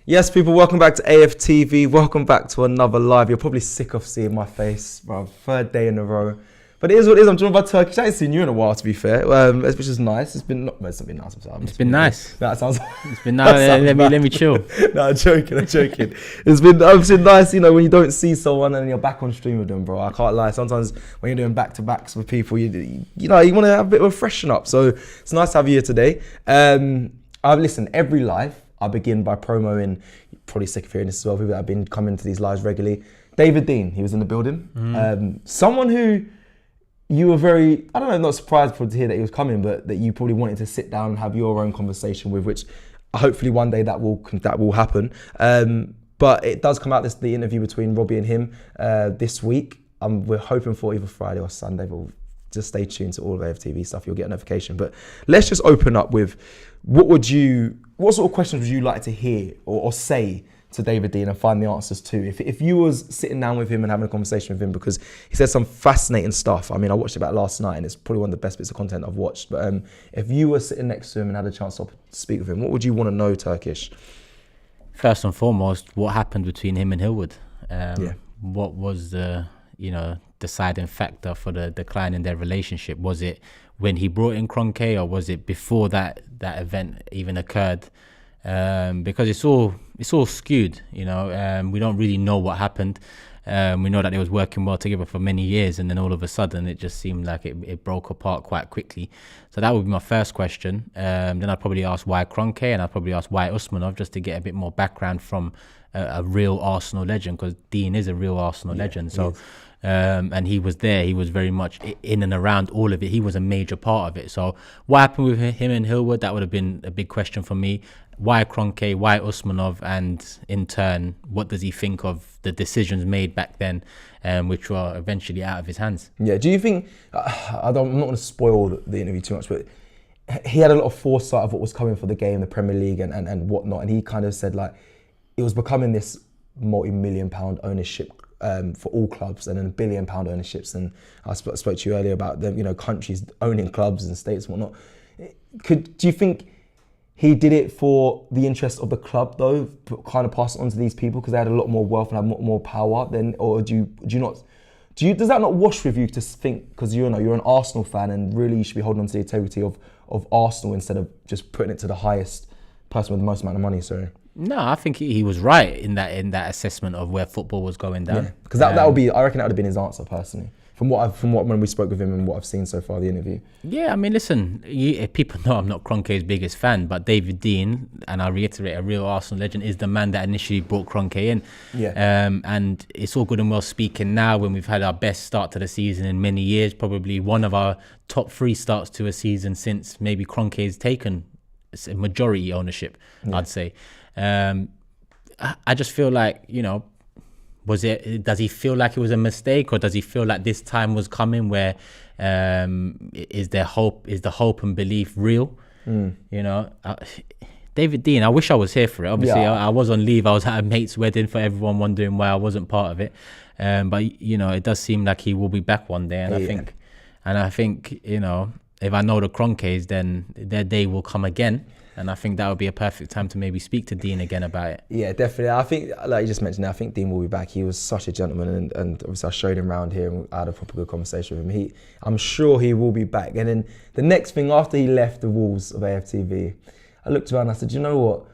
Yes, people, welcome back to AFTV. Welcome back to another live. You're probably sick of seeing my face, bro. Third day in a row. But it is what it is. I'm joined by Turkish. I ain't seen you in a while, to be fair, which is nice. It's been not been nice. It's been nice. That sounds. It's been nice. Let me chill. No, I'm joking. It's been nice, you know, when you don't see someone and you're back on stream with them, bro. I can't lie. Sometimes when you're doing back-to-backs with people, you know, you want to have a bit of a freshen up. So it's nice to have you here today. Listen, every live, I begin by promoing, you're probably sick of hearing this as well, people that have been coming to these lives regularly. David Dean, he was in the building. Someone who you were very, I don't know, not surprised to hear that he was coming, but that you probably wanted to sit down and have your own conversation with, which hopefully one day that will happen. But it does come out, the interview between Robbie and him this week. We're hoping for either Friday or Sunday, but just stay tuned to all of AFTV stuff. You'll get a notification. But let's just open up with, what sort of questions would you like to hear or say to David Dean and find the answers to? If you was sitting down with him and having a conversation with him, because he said some fascinating stuff. I mean, I watched it back last night and it's probably one of the best bits of content I've watched. But if you were sitting next to him and had a chance to speak with him, what would you want to know, Turkish? First and foremost, what happened between him and Hillwood? What was the deciding factor for the decline in their relationship? Was it when he brought in Kroenke, or was it before that event even occurred? Because it's all skewed, you know. We don't really know what happened. We know that they was working well together for many years, and then all of a sudden it just seemed like it broke apart quite quickly. So that would be my first question. Then I'd probably ask why Kroenke, and I'd probably ask why Usmanov, just to get a bit more background from a real Arsenal legend, because Dean is a real Arsenal legend. So and he was there, he was very much in and around all of it. He was a major part of it. So what happened with him and Hillwood, that would have been a big question for me. Why Kroenke, why Usmanov, and in turn, what does he think of the decisions made back then, which were eventually out of his hands? Yeah, do you think, I'm not going to spoil the interview too much, but he had a lot of foresight of what was coming for the game, the Premier League and whatnot, and he kind of said, like, it was becoming this multi-million pound ownership for all clubs, and then £1 billion ownerships. And I spoke to you earlier about the, you know, countries owning clubs and states and whatnot. Do you think he did it for the interest of the club, though, kind of pass it on to these people because they had a lot more wealth and had more power? Then, or does that not wash with you to think, because you're an Arsenal fan and really you should be holding on to the integrity of Arsenal instead of just putting it to the highest person with the most amount of money? Sorry. No, I think he was right in that assessment of where football was going down. Yeah, because that would be, I reckon that would have been his answer personally. From when we spoke with him and what I've seen so far, the interview. Yeah, I mean, listen, people know I'm not Kroenke's biggest fan, but David Dean, and I reiterate, a real Arsenal legend, is the man that initially brought Kroenke in. Yeah. And it's all good and well speaking now when we've had our best start to the season in many years, probably one of our top 3 starts to a season since maybe Kroenke's taken majority ownership, I'd say. I just feel like, you know, does he feel like it was a mistake, or does he feel like this time was coming where is the hope and belief real? You know, David Dean, I wish I was here for it. Obviously, I was on leave. I was at a mate's wedding, for everyone wondering why I wasn't part of it. But you know, it does seem like he will be back one day, and I think, you know, if I know the Kroenkes, then their day will come again. And I think that would be a perfect time to maybe speak to Dean again about it. Yeah, definitely. I think, like you just mentioned, I think Dean will be back. He was such a gentleman, and obviously I showed him around here and I had a proper good conversation with him. I'm sure he will be back. And then the next thing, after he left the walls of AFTV, I looked around and I said, you know what?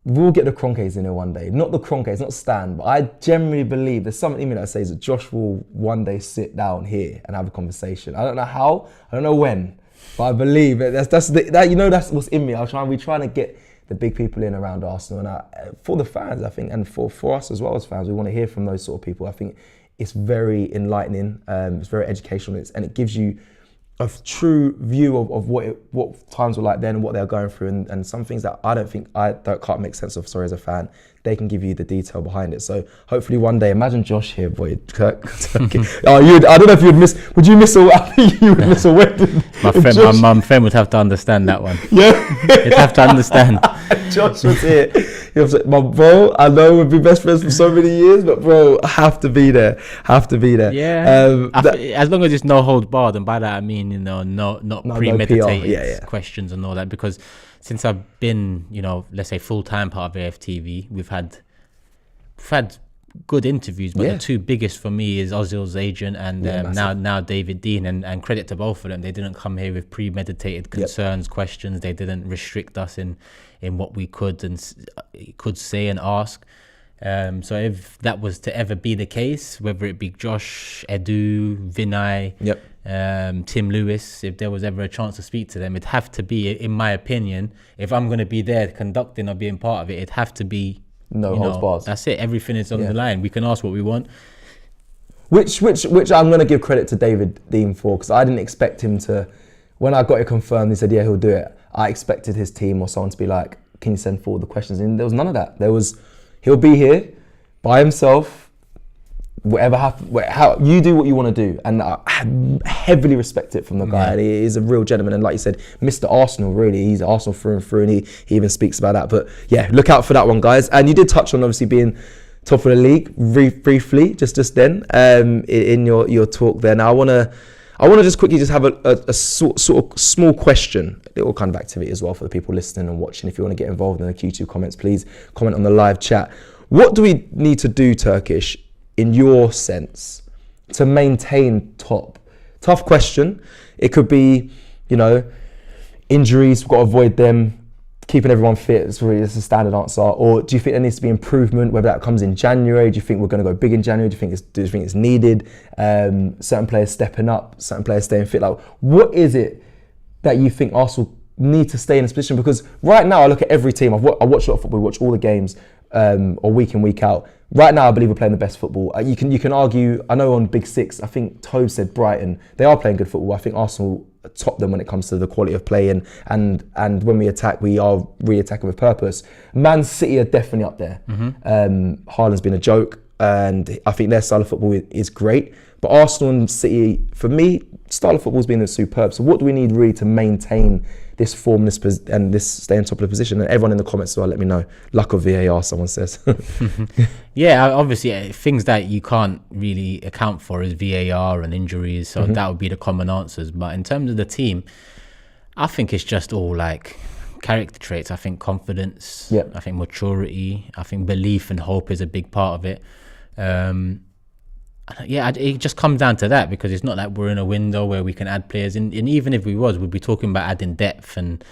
We'll get the Kroenkes in here one day. Not the Kroenkes, not Stan, but I generally believe there's something in me that says that Josh will one day sit down here and have a conversation. I don't know how, I don't know when, but I believe that's what's in me. We're trying to get the big people in around Arsenal, and for the fans, I think, and for us as well as fans, we want to hear from those sort of people. I think it's very enlightening, it's very educational, and it gives you a true view of what times were like then and what they're going through, and some things that I can't make sense of. Sorry, as a fan, they can give you the detail behind it. So hopefully one day, imagine Josh here, boy. I don't know if you'd miss. Would you miss a? I think you would miss a wedding. My friend would have to understand that one. Yeah, he'd have to understand. Josh was here. He was like, my bro, I know we've been best friends for so many years, but bro, I have to be there. Yeah. As long as it's no holds barred, and by that I mean, you know, not premeditated questions and all that, because since I've been, let's say full-time part of AFTV, we've had good interviews, but the two biggest for me is Ozil's agent and now David Dean, and credit to both of them. They didn't come here with premeditated concerns, questions. They didn't restrict us in what we could say and ask. So if that was to ever be the case, whether it be Josh, Edu, Vinay, Tim Lewis, if there was ever a chance to speak to them, it'd have to be, in my opinion, if I'm going to be there conducting or being part of it, it'd have to be no holds bars. That's it. Everything is on the line. We can ask what we want. Which I'm going to give credit to David Dean for, because I didn't expect him to. When I got it confirmed, he said, yeah, he'll do it. I expected his team or someone to be like, can you send forward the questions? And there was none of that. He'll be here by himself. Whatever happens, how you do what you want to do, and I heavily respect it from the guy. And he is a real gentleman, and like you said, Mr. Arsenal. Really, he's Arsenal through and through, and he even speaks about that. But yeah, look out for that one, guys. And you did touch on obviously being top of the league briefly, just then in your talk there. Now I want to just quickly just have a sort of small question, a little kind of activity as well for the people listening and watching. If you want to get involved in the Q2 comments, please comment on the live chat. What do we need to do, Turkish, in your sense, to maintain top? Tough question. It could be, injuries, we've got to avoid them, keeping everyone fit, it's a standard answer. Or do you think there needs to be improvement, whether that comes in January? Do you think we're going to go big in January? Do you think it's needed? Certain players stepping up, certain players staying fit. Like, what is it that you think Arsenal need to stay in this position? Because right now, I look at every team. I watch a lot of football, watch all the games, or week in, week out. Right now, I believe we're playing the best football. You can argue, I know on Big Six, I think Tove said Brighton, they are playing good football. I think Arsenal top them when it comes to the quality of play, and when we attack, we are really attacking with purpose. Man City are definitely up there. Haaland's been a joke, and I think their style of football is great. But Arsenal and City, for me, style of football has been superb. So what do we need really to maintain this form, and this stay on top of the position? And everyone in the comments as well, let me know. Luck of VAR, someone says. Yeah, obviously things that you can't really account for is VAR and injuries. So that would be the common answers. But in terms of the team, I think it's just all like character traits. I think confidence, I think maturity, I think belief and hope is a big part of it. It just comes down to that, because it's not like we're in a window where we can add players, and even if we'd be talking about adding depth, and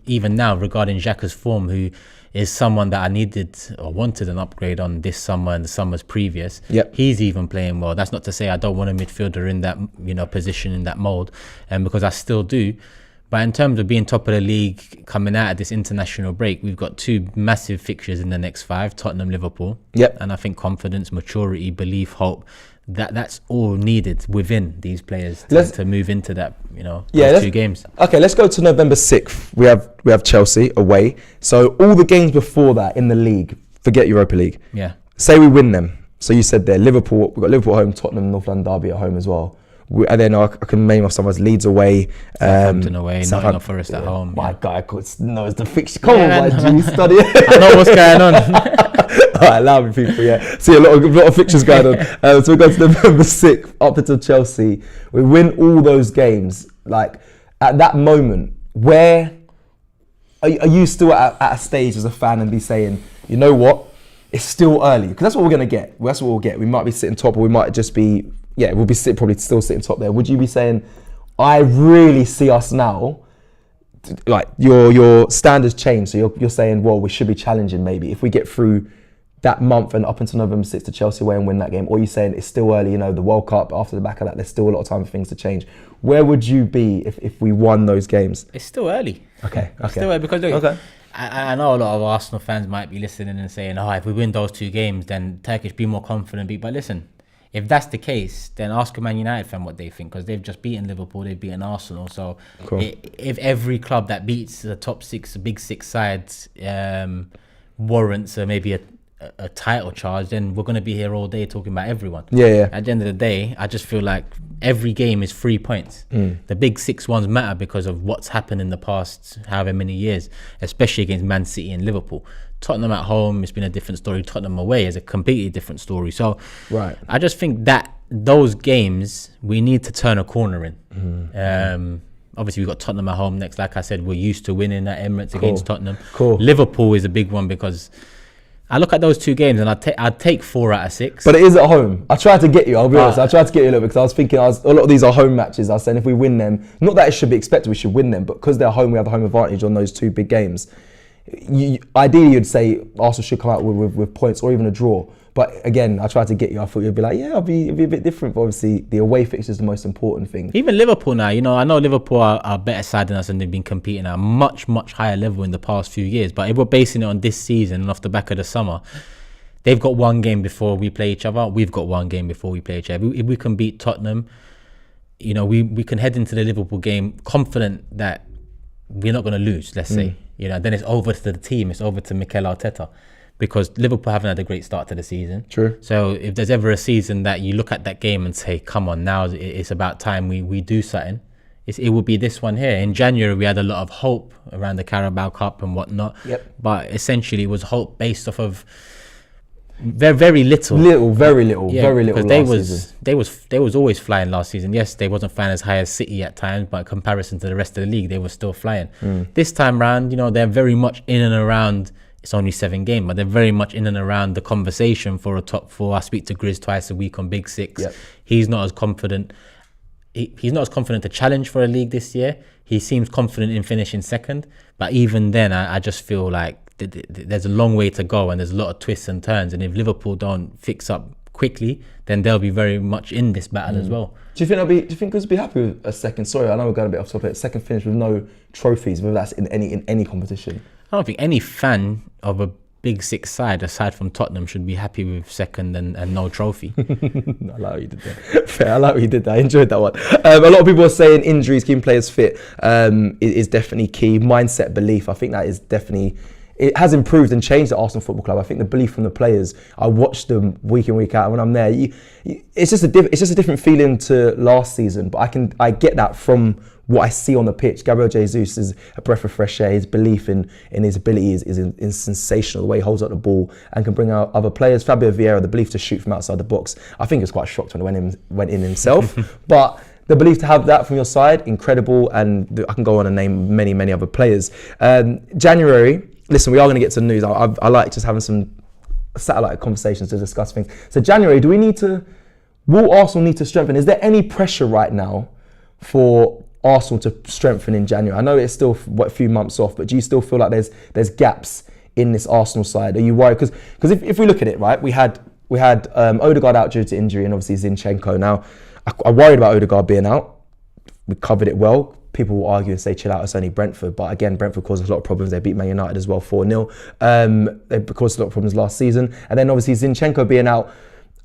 even now regarding Xhaka's form, who is someone that I needed or wanted an upgrade on this summer and the summers previous. He's even playing well. That's not to say I don't want a midfielder in that position, in that mold, because I still do. But in terms of being top of the league, coming out of this international break, we've got two massive fixtures in the next 5, Tottenham, Liverpool. And I think confidence, maturity, belief, hope, that's all needed within these players to move into that, those 2 games. Okay, let's go to November 6th. We have Chelsea away. So all the games before that in the league, forget Europa League. Say we win them. So you said there, Liverpool, we've got Liverpool at home, Tottenham, North London Derby at home as well. And then I can name off some of Leeds away, Southampton away, Nottingham Forest at home. My guy knows the fixture. Come on, my G, study it. I know what's going on. All right, allow me, people. See a lot of fixtures going on. So we go to November 6th, up until Chelsea. We win all those games. Like, at that moment, where are you still at a stage as a fan and be saying, you know what, it's still early? Because that's what we're going to get. That's what we'll get. We might be sitting top, or we might just be... we'll be probably still sitting top there. Would you be saying, I really see us now, like your standards change, so you're saying, well, we should be challenging maybe if we get through that month and up until November 6th to Chelsea away and win that game? Or are you saying it's still early, the World Cup, after the back of that, there's still a lot of time for things to change? Where would you be if we won those games? It's still early. Okay. It's still early, because look, I know a lot of Arsenal fans might be listening and saying, if we win those 2 games, then Turkish be more confident. But listen, if that's the case, then ask a Man United fan what they think, because they've just beaten Liverpool, they've beaten Arsenal. So if every club that beats the top 6, the big 6 sides, warrants maybe a title charge, then we're going to be here all day talking about everyone. At the end of the day, I just feel like every game is 3 points. The big 6 ones matter because of what's happened in the past however many years, especially against Man City and Liverpool. Tottenham at home, it's been a different story. Tottenham away is a completely different story. So I just think that those games we need to turn a corner in. Obviously, we've got Tottenham at home next. Like I said, we're used to winning at Emirates against Tottenham. Liverpool is a big one because I look at those two games and I'd take 4 out of 6. But it is at home. I tried to get you. I'll be honest. I tried to get you a little bit because I was thinking a lot of these are home matches. I was saying if we win them, not that it should be expected we should win them, but because they're home, we have the home advantage on those 2 big games. Ideally, you'd say Arsenal should come out with points or even a draw. But again, I tried to get you. I thought you'd be like, yeah, it'd be a bit different. But obviously, the away fixture is the most important thing. Even Liverpool now, I know Liverpool are a better side than us and they've been competing at a much, much higher level in the past few years. But if we're basing it on this season and off the back of the summer, they've got 1 game before we play each other. We've got 1 game before we play each other. If we can beat Tottenham, we can head into the Liverpool game confident that we're not going to lose, let's say. Then it's over to the team. It's over to Mikel Arteta. Because Liverpool haven't had a great start to the season. True. So if there's ever a season that you look at that game and say, come on, now it's about time we do something, it would be this one here. In January, we had a lot of hope around the Carabao Cup and whatnot. Yep. But essentially, it was hope based off of very little. Very little. Because they was always flying last season. Yes, they wasn't flying as high as City at times, but in comparison to the rest of the league, they were still flying. This time round, they're very much in and around. It's only 7 games, but they're very much in and around the conversation for a top 4. I speak to Grizz twice a week on Big Six. Yep. He's not as confident. He's not as confident to challenge for a league this year. He seems confident in finishing second, but even then, I just feel like there's a long way to go and there's a lot of twists and turns. And if Liverpool don't fix up quickly, then they'll be very much in this battle as well. Do you think Grizz will be happy with a second? Sorry, I know we're going a bit off topic. Second finish with no trophies, whether that's in any competition. I don't think any fan of a Big Six side, aside from Tottenham, should be happy with second and no trophy. I like how you did that. Fair, I like how you did that. I enjoyed that one. A lot of people are saying injuries, keeping players fit is definitely key. Mindset, belief, I think that is definitely... It has improved and changed at Arsenal Football Club. I think the belief from the players, I watch them week in, week out. And when I'm there, it's just a different feeling to last season. But I get that from what I see on the pitch. Gabriel Jesus is a breath of fresh air. His belief in his ability is sensational. The way he holds up the ball and can bring out other players. Fabio Vieira, the belief to shoot from outside the box. I think he was quite shocked when he went in himself. But the belief to have that from your side, incredible. And I can go on and name many, many other players. January. Listen, we are going to get to the news. I like just having some satellite conversations to discuss things. So January, will Arsenal need to strengthen? Is there any pressure right now for Arsenal to strengthen in January? I know it's still a few months off, but do you still feel like there's gaps in this Arsenal side? Are you worried? Because if we look at it, right, we had Odegaard out due to injury and obviously Zinchenko. Now, I worried about Odegaard being out. We covered it well. People will argue and say, chill out, it's only Brentford. But again, Brentford caused a lot of problems. They beat Man United as well, 4-0. They caused a lot of problems last season. And then obviously Zinchenko being out,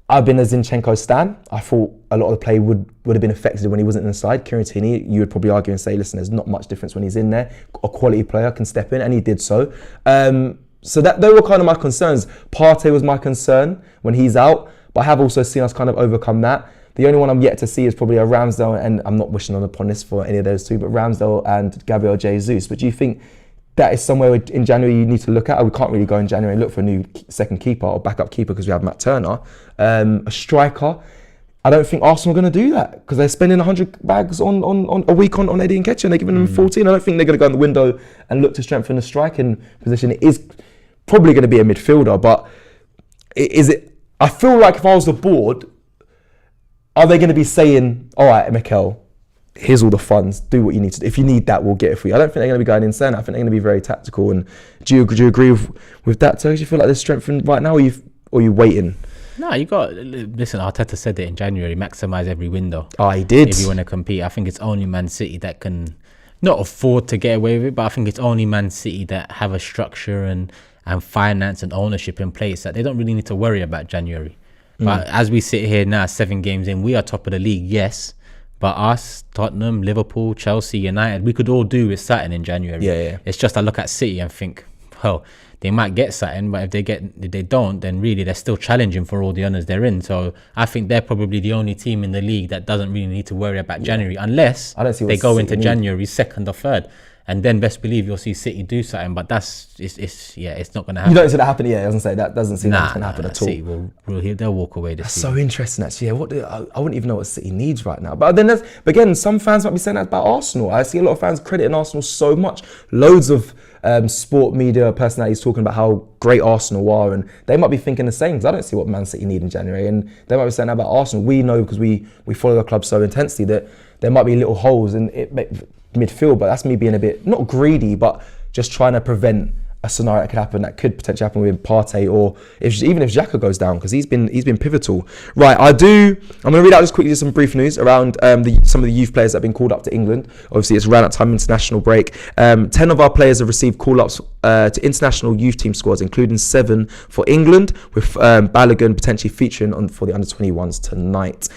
I've been a Zinchenko stan. I thought a lot of the play would have been affected when he wasn't in the side. Kieran Tierney, you would probably argue and say, listen, there's not much difference when he's in there. A quality player can step in, and he did so. So they were kind of my concerns. Partey was my concern when he's out, but I have also seen us kind of overcome that. The only one I'm yet to see is probably a Ramsdale, and I'm not wishing upon this for any of those two, but Ramsdale and Gabriel Jesus. But do you think that is somewhere in January you need to look at? We can't really go in January and look for a new second keeper or backup keeper because we have Matt Turner. A striker, I don't think Arsenal are going to do that because they're spending 100 bags on a week on Eddie Nketiah and they're giving them 14. I don't think they're going to go in the window and look to strengthen the striking position. It is probably going to be a midfielder, but I feel like if I was the board, are they going to be saying, all right, Mikel, here's all the funds, do what you need to do. If you need that, we'll get it for you. I don't think they're going to be going insane. I think they're going to be very tactical. And do you agree with that, Turkish? Do you feel like there's strength right now, or are you waiting? No, listen, Arteta said it in January, maximise every window. Oh, he did. If you want to compete. I think it's only Man City that can not afford to get away with it, but I think it's only Man City that have a structure and finance and ownership in place that they don't really need to worry about January. But as we sit here now, 7 games in, we are top of the league, yes. But us, Tottenham, Liverpool, Chelsea, United, we could all do with something in January. Yeah. It's just I look at City and think, well, they might get something, but if they don't, then really they're still challenging for all the honours they're in. So I think they're probably the only team in the league that doesn't really need to worry about January unless they go into January second or third. and then best believe you'll see City do something. But it's not going to happen. You don't see that happen. Yeah, it doesn't say that. Doesn't seem like it's going to happen at all. City they'll walk away. That's so interesting, actually. Yeah, I wouldn't even know what City needs right now. But then, again, some fans might be saying that about Arsenal. I see a lot of fans crediting Arsenal so much. Loads of sport media personalities talking about how great Arsenal are, and they might be thinking the same, because I don't see what Man City need in January, and they might be saying that about Arsenal. We know, because we follow the club so intensely, that there might be little holes in midfield, but that's me being a bit, not greedy, but just trying to prevent a scenario that could happen, that could potentially happen with Partey, or even if Xhaka goes down, because he's been pivotal. Right, I'm going to read out just quickly some brief news around some of the youth players that have been called up to England. Obviously, it's round-up time international break. 10 of our players have received call-ups to international youth team squads, including 7 for England, with Balogun potentially featuring for the under-21s tonight.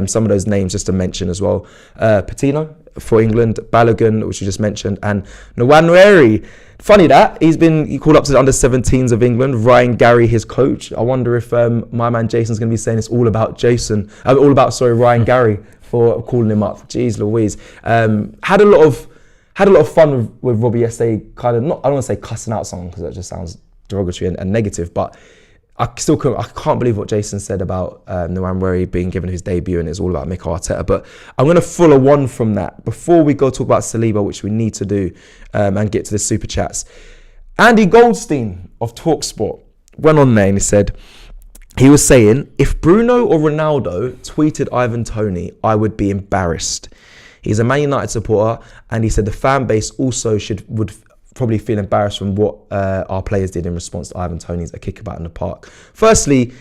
Some of those names just to mention as well. Patino for England, Balogun, which you just mentioned, and Nwaneri. Funny that he called up to the under-17s of England. Ryan Gary, his coach. I wonder if my man Jason's going to be saying it's all about Ryan Gary for calling him up. Jeez Louise. Had a lot of fun with Robbie yesterday. I don't want to say cussing out someone, because that just sounds derogatory and negative, but I can't believe what Jason said about Nwaneri being given his debut and it's all about Mikel Arteta. But I'm going to follow on from that before we go talk about Saliba, which we need to do, and get to the super chats. Andy Goldstein of TalkSport went on there and he was saying, if Bruno or Ronaldo tweeted Ivan Toney, I would be embarrassed. He's a Man United supporter, and he said the fan base also would probably feel embarrassed from what our players did in response to Ivan Toney's a kickabout in the park. Firstly,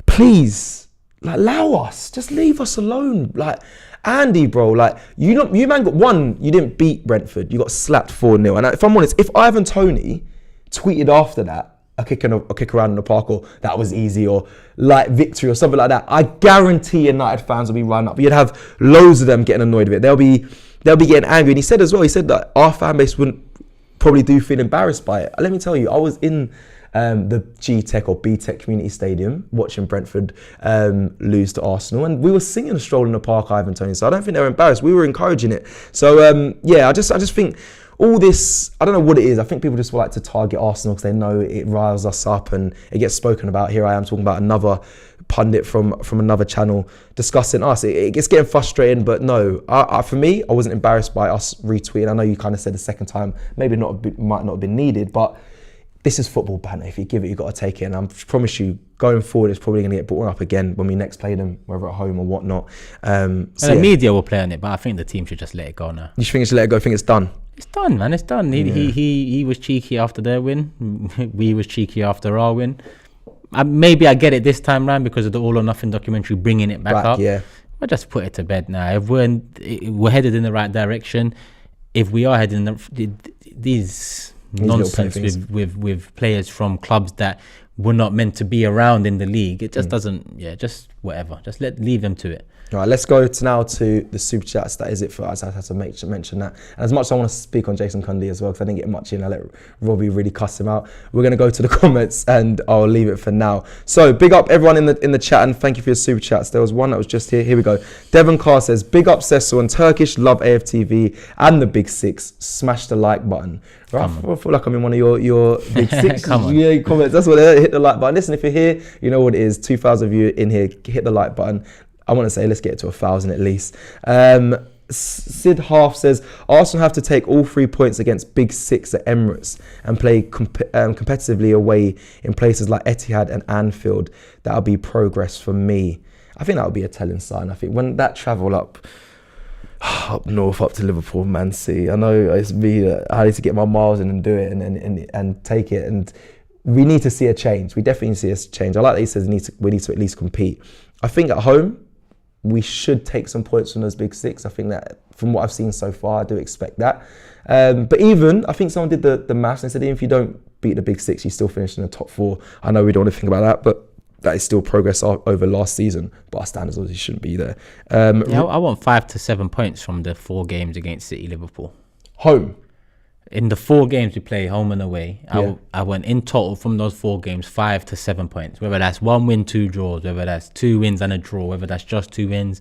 please, allow us, just leave us alone. Andy, bro, you man got one, you didn't beat Brentford, you got slapped 4-0. And if I'm honest, if Ivan Toney tweeted after that a kick around in the park, or that was easy, or victory or something like that, I guarantee United fans will be running up. You'd have loads of them getting annoyed with it. They'll be getting angry. And he said that our fan base wouldn't probably feel embarrassed by it. Let me tell you, I was in the G-Tech or B-Tech Community Stadium watching Brentford lose to Arsenal, and we were singing a stroll in the park, Ivan Toney. So I don't think they were embarrassed. We were encouraging it. So I just think all this, I don't know what it is. I think people just like to target Arsenal because they know it riles us up and it gets spoken about. Here I am talking about another pundit from another channel discussing us. It gets getting frustrating, but no, for me, I wasn't embarrassed by us retweeting. I know you kind of said the second time, maybe might not have been needed, but this is football banter. If you give it, you've got to take it. And I promise you, going forward, it's probably going to get brought up again when we next play them, whether at home or whatnot. The media will play on it, but I think the team should just let it go now. You think it should let it go? I think it's done? It's done, man. It's done. He was cheeky after their win. We was cheeky after our win. Maybe I get it this time round because of the All or Nothing documentary bringing it back up. Yeah. But just put it to bed now. If we're headed in the right direction, if we are heading in these nonsense with players from clubs that were not meant to be around in the league, it just doesn't. Yeah, just whatever. Just leave them to it. All right, let's go now to the super chats. That is it for us. I had to mention that. And as much as I want to speak on Jason Cundy as well, because I didn't get much in, I let Robbie really cuss him out. We're going to go to the comments and I'll leave it for now. So big up everyone in the chat, and thank you for your super chats. There was one that was just here. Here we go. Devon Carr says, big up Cecil and Turkish, love AFTV and the Big Six. Smash the like button. Right, I feel like I'm in one of your Big Six. Come on. Yeah, comments. That's what they hit the like button. Listen, if you're here, you know what it is. 2,000 of you in here, hit the like button. I want to say let's get it to 1,000 at least. Sid Half says, Arsenal have to take all 3 points against Big Six at Emirates and play competitively away in places like Etihad and Anfield. That'll be progress for me. I think that would be a telling sign. I think when that travel up north, up to Liverpool, Man City, I know it's me. I need to get my miles in and do it and take it. And we need to see a change. We definitely need to see a change. I like that he says we need to at least compete. I think at home, we should take some points from those Big Six. I think that from what I've seen so far, I do expect that. But even, I think someone did the maths and said, even if you don't beat the Big Six, you still finish in the top 4. I know we don't want to think about that, but that is still progress over last season. But our standards obviously shouldn't be there. I want 5 to 7 points from the 4 games against City, Liverpool. Home? In the 4 games we play, home and away, I went in total from those 4 games 5 to 7 points. Whether that's 1 win, 2 draws, whether that's 2 wins and a draw, whether that's just 2 wins,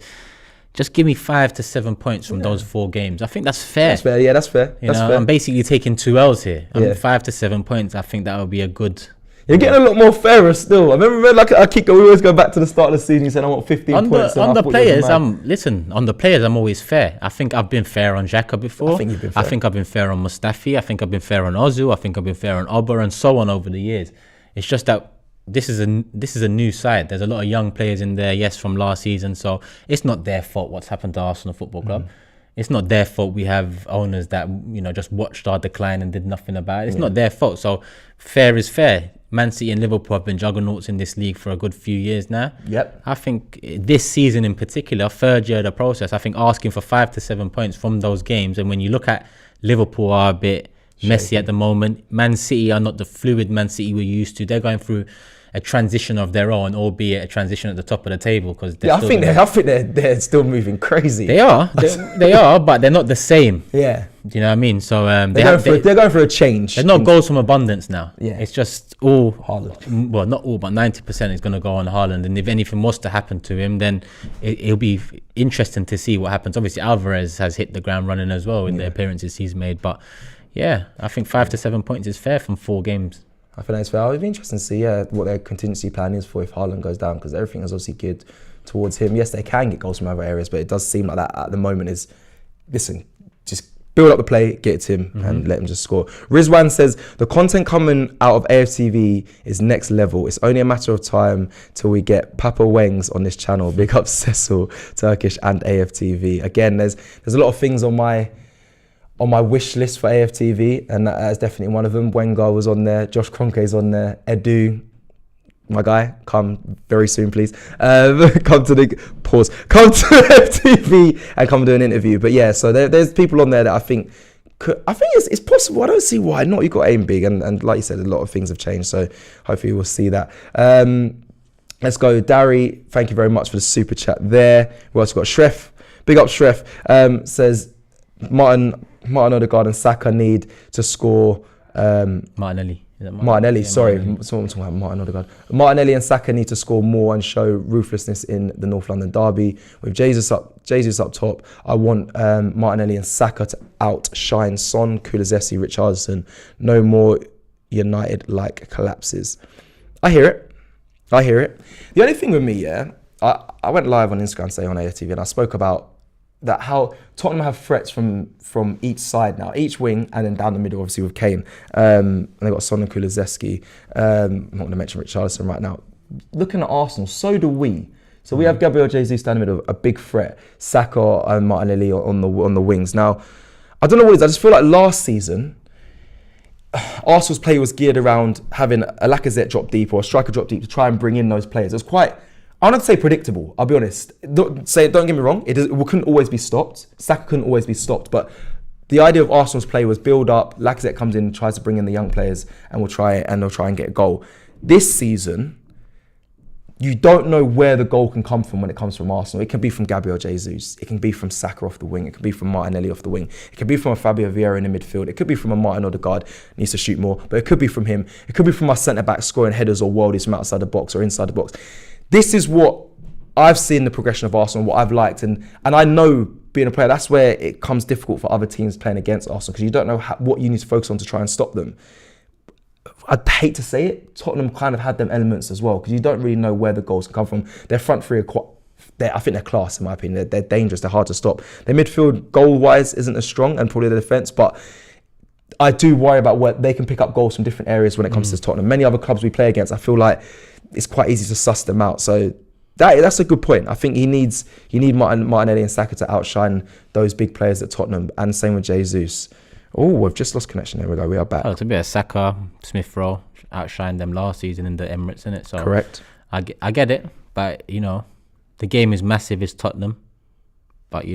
just give me 5 to 7 points from those 4 games. I think that's fair. That's fair. Yeah, that's fair. You know, I'm basically taking 2 L's here. 5 to 7 points. I think that would be a good. You're getting a lot more fairer still. I remember, like, we always go back to the start of the season. You said I want 15 points. On the players, I'm always fair. I think I've been fair on Xhaka before. I think I've been fair on Mustafi. I think I've been fair on Ozu. I think I've been fair on Oba, and so on over the years. It's just that this is a new side. There's a lot of young players in there, yes, from last season. So it's not their fault what's happened to Arsenal Football Club. It's not their fault we have owners that, you know, just watched our decline and did nothing about it. It's not their fault. So fair is fair. Man City and Liverpool have been juggernauts in this league for a good few years now. Yep. I think this season in particular, third year of the process, I think asking for 5 to 7 points from those games, and when you look at Liverpool are a bit messy at the moment. Man City are not the fluid Man City we're used to. They're going through a transition of their own, albeit a transition at the top of the table. Because I think they're still moving crazy. They are, they are, but they're not the same. Yeah, do you know what I mean? So they're going for a change. There's no goals from abundance now. Yeah, it's just all Haaland. Well, not all, but 90% is going to go on Haaland. And if anything was to happen to him, then it'll be interesting to see what happens. Obviously, Alvarez has hit the ground running as well in the appearances he's made, but. Yeah, I think 5 to 7 points is fair from 4 games. I think that's fair. It'd be interesting to see what their contingency plan is for if Haaland goes down, because everything is obviously geared towards him. Yes, they can get goals from other areas, but it does seem like that at the moment is, listen, just build up the play, get it to him, and let him just score. Rizwan says, the content coming out of AFTV is next level. It's only a matter of time till we get Papa Wengs on this channel. Big up Cecil, Turkish and AFTV. Again, there's a lot of things on my wish list for AFTV, and that is definitely one of them. Wenger was on there, Josh Kroenke's on there, Edu, my guy, come very soon, please. Come to AFTV and come do an interview. But yeah, so there's people on there that I think it's possible. I don't see why not. You've got to aim big, and like you said, a lot of things have changed. So hopefully we'll see that. Let's go, Dari. Thank you very much for the super chat there. We also got Shref. Big up Shref. Says Martin Odegaard and Saka need to score. Martinelli. Martinelli, sorry. Someone talking about Martin Odegaard. Martinelli and Saka need to score more and show ruthlessness in the North London derby. With Jesus up top, I want Martinelli and Saka to outshine Son, Kulusevski, Richarlison. No more United-like collapses. I hear it. The only thing with me, I went live on Instagram today on AFTV, and I spoke about that how Tottenham have threats from each side now, each wing, and then down the middle, obviously, with Kane. And they've got Son and Kulusevski. I'm not going to mention Richarlison right now. Looking at Arsenal, so do we. So we have Gabriel Jesus down the middle, a big threat. Saka and Martinelli on the wings. Now, I don't know what it is. I just feel like last season, Arsenal's play was geared around having a Lacazette drop deep or a striker drop deep to try and bring in those players. It was quite... I don't say predictable, I'll be honest. Don't get me wrong, it couldn't always be stopped. Saka couldn't always be stopped, but the idea of Arsenal's play was build up, Lacazette comes in, tries to bring in the young players, and they'll try and get a goal. This season, you don't know where the goal can come from when it comes from Arsenal. It can be from Gabriel Jesus, it can be from Saka off the wing, it can be from Martinelli off the wing, it can be from a Fabio Vieira in the midfield, it could be from a Martin Odegaard, needs to shoot more, but it could be from him, it could be from our centre-back scoring headers or worldies from outside the box or inside the box. This is what I've seen the progression of Arsenal, what I've liked, and I know being a player, that's where it comes difficult for other teams playing against Arsenal, because you don't know what you need to focus on to try and stop them. I'd hate to say it, Tottenham kind of had them elements as well, because you don't really know where the goals can come from. Their front three are I think they're class, in my opinion. They're dangerous, they're hard to stop. Their midfield, goal-wise, isn't as strong, and probably the defence, but I do worry about where they can pick up goals from different areas when it comes to Tottenham. Many other clubs we play against, I feel like it's quite easy to suss them out. So that's a good point. I think you need Martinelli and Saka to outshine those big players at Tottenham, and same with Jesus. Oh, we've just lost connection. There we go. We are back. It's a bit of Saka, Smith Rowe outshined them last season in the Emirates, isn't it? So correct. I get it, but the game is massive. It's Tottenham, but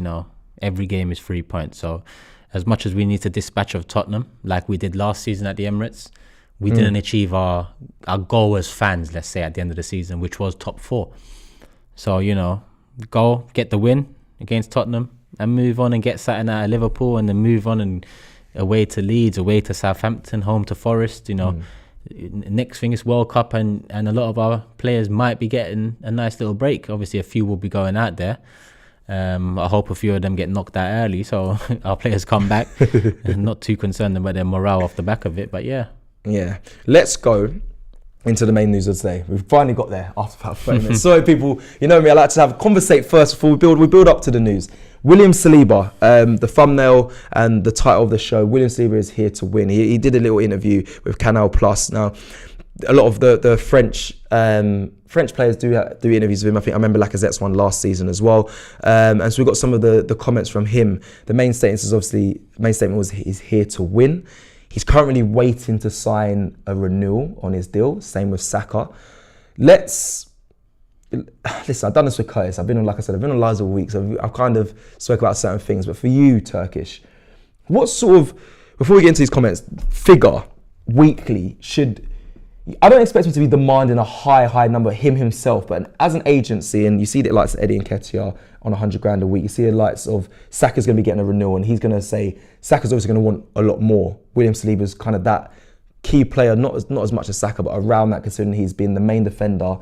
every game is 3 points. So as much as we need to dispatch of Tottenham, like we did last season at the Emirates, we didn't achieve our goal as fans, let's say, at the end of the season, which was top 4. So, go get the win against Tottenham and move on and get something out of Liverpool, and then move on and away to Leeds, away to Southampton, home to Forest. Next thing is World Cup, and a lot of our players might be getting a nice little break. Obviously, a few will be going out there. I hope a few of them get knocked out early, so our players come back. Not too concerned about their morale off the back of it, but yeah. Yeah. Let's go into the main news of today. We've finally got there after about 30 minutes. Sorry, people. You know me, I like to conversate first before we build up to the news. William Saliba, the thumbnail and the title of the show, William Saliba is here to win. He did a little interview with Canal Plus. Now, a lot of the French players do interviews with him. I think I remember Lacazette's one last season as well. And so we got some of the comments from him. The main statement was he's here to win. He's currently waiting to sign a renewal on his deal. Same with Saka. Listen, I've done this with Curtis. I've been on lives all week, so I've kind of spoke about certain things. But for you, Turkish, what sort of, before we get into these comments, figure weekly should, I don't expect him to be demanding a high number, him himself, but as an agency, and you see the likes of Eddie Nketiah on 100 grand a week, you see the likes of Saka's going to be getting a renewal, and he's going to say, Saka's obviously going to want a lot more. William Saliba's kind of that key player, not as much as Saka, but around that, considering he's been the main defender.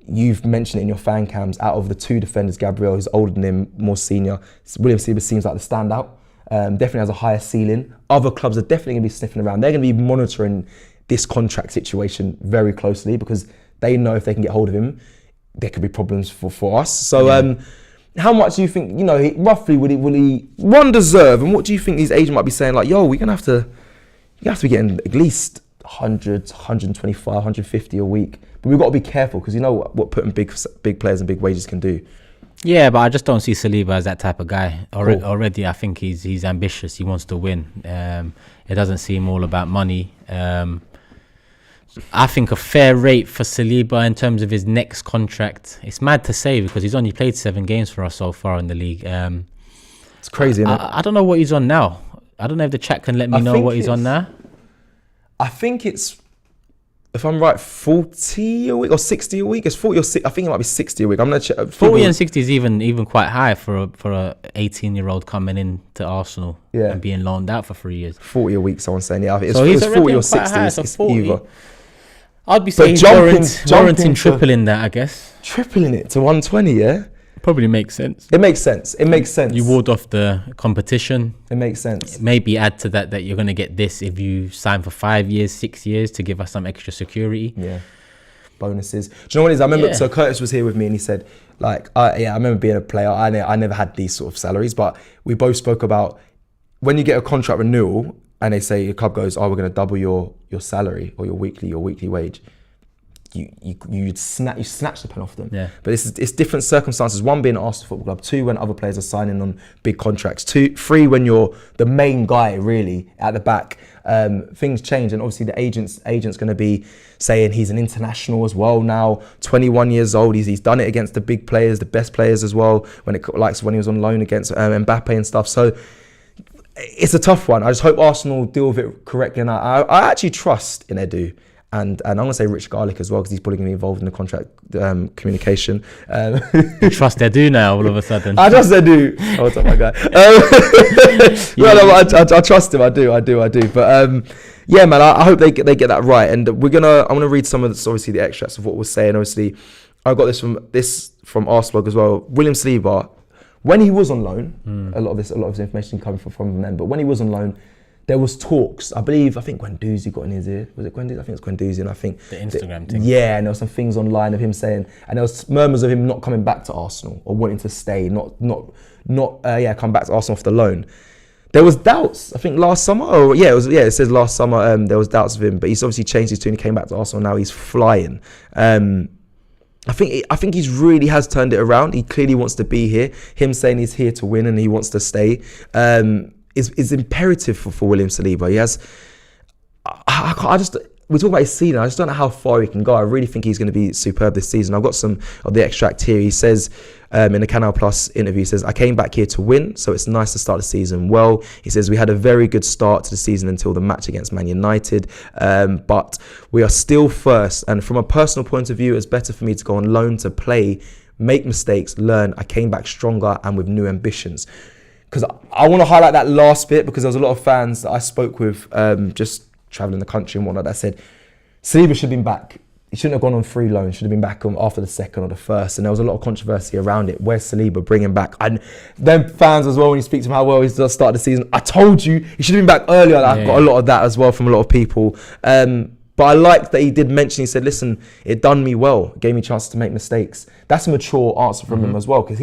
You've mentioned it in your fan cams, out of the two defenders, Gabriel, who's older than him, more senior, William Saliba seems like the standout. Definitely has a higher ceiling. Other clubs are definitely going to be sniffing around. They're going to be monitoring this contract situation very closely because they know if they can get hold of him, there could be problems for us. So how much do you think, roughly will he one deserve, and what do you think these agents might be saying, like, yo, we're going to have to be getting at least 100, 125, 150 a week. But we've got to be careful because you know what putting big players and big wages can do. Yeah, but I just don't see Saliba as that type of guy. Already, I think he's ambitious. He wants to win. It doesn't seem all about money. I think a fair rate for Saliba in terms of his next contract. It's mad to say because he's only played 7 games for us so far in the league. It's crazy, isn't it? I don't know what he's on now. I don't know if the chat can let me know what he's on now. I think it's, if I'm right, 40 a week or 60 a week. It's 40 or 60. I think it might be 60 a week. I'm gonna check. 40 and 60 is even quite high for a 18-year-old coming into Arsenal and being loaned out for 3 years. 40 a week, someone's saying. Yeah, I think it's 40 or 60. High, it's 40. Either. I'd be saying warranting tripling that, I guess. Tripling it to 120, yeah? Probably makes sense. It makes sense. You ward off the competition. It makes sense. Maybe add to that you're going to get this if you sign for 5 years, 6 years to give us some extra security. Yeah. Bonuses. Do you know what it is? I remember, so Curtis was here with me and he said, like, I remember being a player. I never had these sort of salaries, but we both spoke about when you get a contract renewal and they say your club goes, we're going to double your salary or your weekly wage. You snatch the pen off them. Yeah. But it's different circumstances. One being at Arsenal Football Club, 2 when other players are signing on big contracts, 3 when you're the main guy really at the back. Things change, and obviously the agent's going to be saying he's an international as well now, 21 years old. He's done it against the big players, the best players as well. When he was on loan against Mbappe and stuff. So it's a tough one. I just hope Arsenal deal with it correctly, and I actually trust in Edu. And I'm going to say Rich Garlic as well, because he's probably going to be involved in the contract communication. You trust Edu now, all of a sudden? I trust Edu. Oh, what's up, my guy? I trust him. I do. But yeah, man, I hope they get that right. And I'm going to read some of obviously the extracts of what we're saying. Obviously, I got this from Arseblog as well. William Saliba, when he was on loan, a lot of this information coming from them. But when he was on loan, there was talks. I think Guendouzi got in his ear. Was it Guendouzi? I think it's Guendouzi, and I think the Instagram thing. Yeah, and there were some things online of him saying, and there was murmurs of him not coming back to Arsenal or wanting to stay, not come back to Arsenal off the loan. There was doubts. I think last summer, it says last summer. There was doubts of him, but he's obviously changed his tune. He came back to Arsenal. Now he's flying. I think he's really has turned it around. He clearly wants to be here. Him saying he's here to win and he wants to stay. Is imperative for William Saliba. He has. We talk about his season. I just don't know how far he can go. I really think he's going to be superb this season. I've got some of the extract here. He says in the Canal Plus interview, he says, "I came back here to win, so it's nice to start the season well." He says, "We had a very good start to the season until the match against Man United, but we are still first. And from a personal point of view, it's better for me to go on loan to play, make mistakes, learn. I came back stronger and with new ambitions." Because I want to highlight that last bit, because there was a lot of fans that I spoke with just travelling the country and whatnot that said Saliba should have been back he shouldn't have gone on free loan. Should have been back on after the second or the first. And there was a lot of controversy around it. Where's Saliba bringing back? And them fans as well, when you speak to him how well he's just started the season. I told you he should have been back earlier. I've got a lot of that as well from a lot of people. But I like that he did mention, he said, listen, it done me well. It gave me a chance to make mistakes. That's a mature answer from him as well. Because